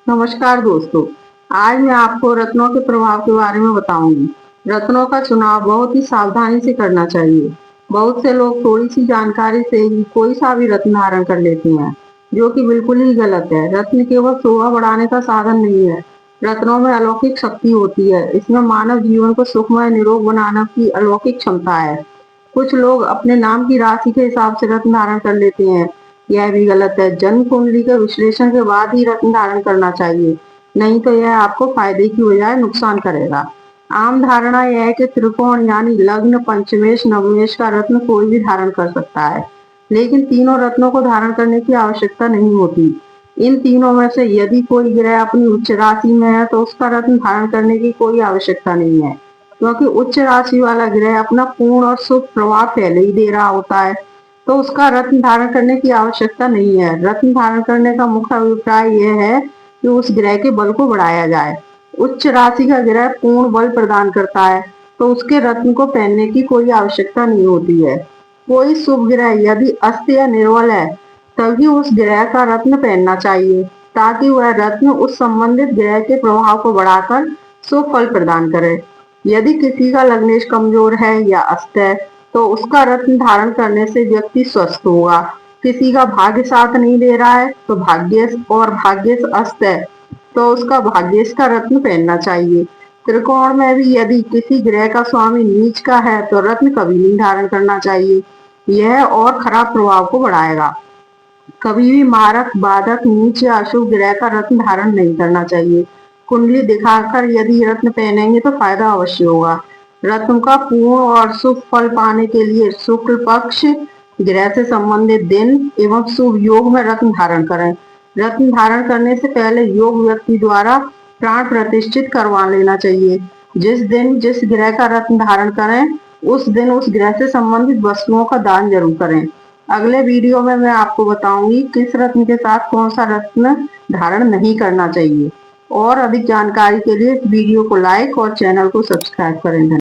नमस्कार दोस्तों। आज मैं आपको रत्नों के प्रभाव के बारे में बताऊंगी। रत्नों का चुनाव बहुत ही सावधानी से करना चाहिए। बहुत से लोग थोड़ी सी जानकारी से ही कोई सा भी रत्न धारण कर लेते हैं, जो कि बिल्कुल ही गलत है। रत्न केवल शोभा बढ़ाने का साधन नहीं है। रत्नों में अलौकिक शक्ति होती है। इसमें मानव जीवन को सुखमय निरोग बनाने की अलौकिक क्षमता है। कुछ लोग अपने नाम की राशि के हिसाब से रत्न धारण कर लेते हैं। यह भी गलत है। जन्म कुंडली के विश्लेषण के बाद ही रत्न धारण करना चाहिए, नहीं तो यह आपको फायदे की बजाय नुकसान करेगा। आम धारणा यह है कि त्रिकोण यानी लग्न, पंचमेश, नवमेश का रत्न कोई भी धारण कर सकता है, लेकिन तीनों रत्नों को धारण करने की आवश्यकता नहीं होती। इन तीनों में से यदि कोई ग्रह अपनी उच्च राशि में है तो उसका रत्न धारण करने की कोई आवश्यकता नहीं है, क्योंकि उच्च राशि वाला ग्रह अपना पूर्ण और शुभ प्रभाव पहले ही दे रहा होता है, तो उसका रत्न धारण करने की आवश्यकता नहीं है। रत्न धारण करने का मुख्य अभिप्राय यह है कि उस ग्रह के बल को बढ़ाया जाए। उच्च राशि का ग्रह पूर्ण बल प्रदान करता है, तो उसके रत्न को पहनने की कोई आवश्यकता नहीं होती है। कोई शुभ ग्रह यदि अस्त या निर्बल है, तभी उस ग्रह का रत्न पहनना चाहिए, ताकि वह रत्न उस संबंधित ग्रह के प्रभाव को बढ़ाकर शुभ फल प्रदान करे। यदि किसी का लग्नेश कमजोर है या अस्त है, तो उसका रत्न धारण करने से व्यक्ति स्वस्थ होगा। किसी का भाग्य साथ नहीं दे रहा है तो भाग्येश अस्त है, तो उसका भाग्येश का रत्न पहनना चाहिए। त्रिकोण में भी यदि किसी ग्रह का स्वामी नीच का है तो रत्न कभी नहीं धारण करना चाहिए। यह और खराब प्रभाव को बढ़ाएगा। कभी भी मारक, बाधक, नीच या अशुभ ग्रह का रत्न धारण नहीं करना चाहिए। कुंडली दिखाकर यदि रत्न पहनेंगे तो फायदा अवश्य होगा। रत्न का पूर्ण और शुभ फल पाने के लिए शुक्ल पक्ष ग्रह से संबंधित दिन एवं शुभ योग में रत्न धारण करें। रत्न धारण करने से पहले योग व्यक्ति द्वारा प्राण प्रतिष्ठित करवा लेना चाहिए। जिस दिन जिस ग्रह का रत्न धारण करें, उस दिन उस ग्रह से संबंधित वस्तुओं का दान जरूर करें। अगले वीडियो में मैं आपको बताऊंगी किस रत्न के साथ कौन सा रत्न धारण नहीं करना चाहिए। और अधिक जानकारी के लिए इस वीडियो को लाइक और चैनल को सब्सक्राइब करें।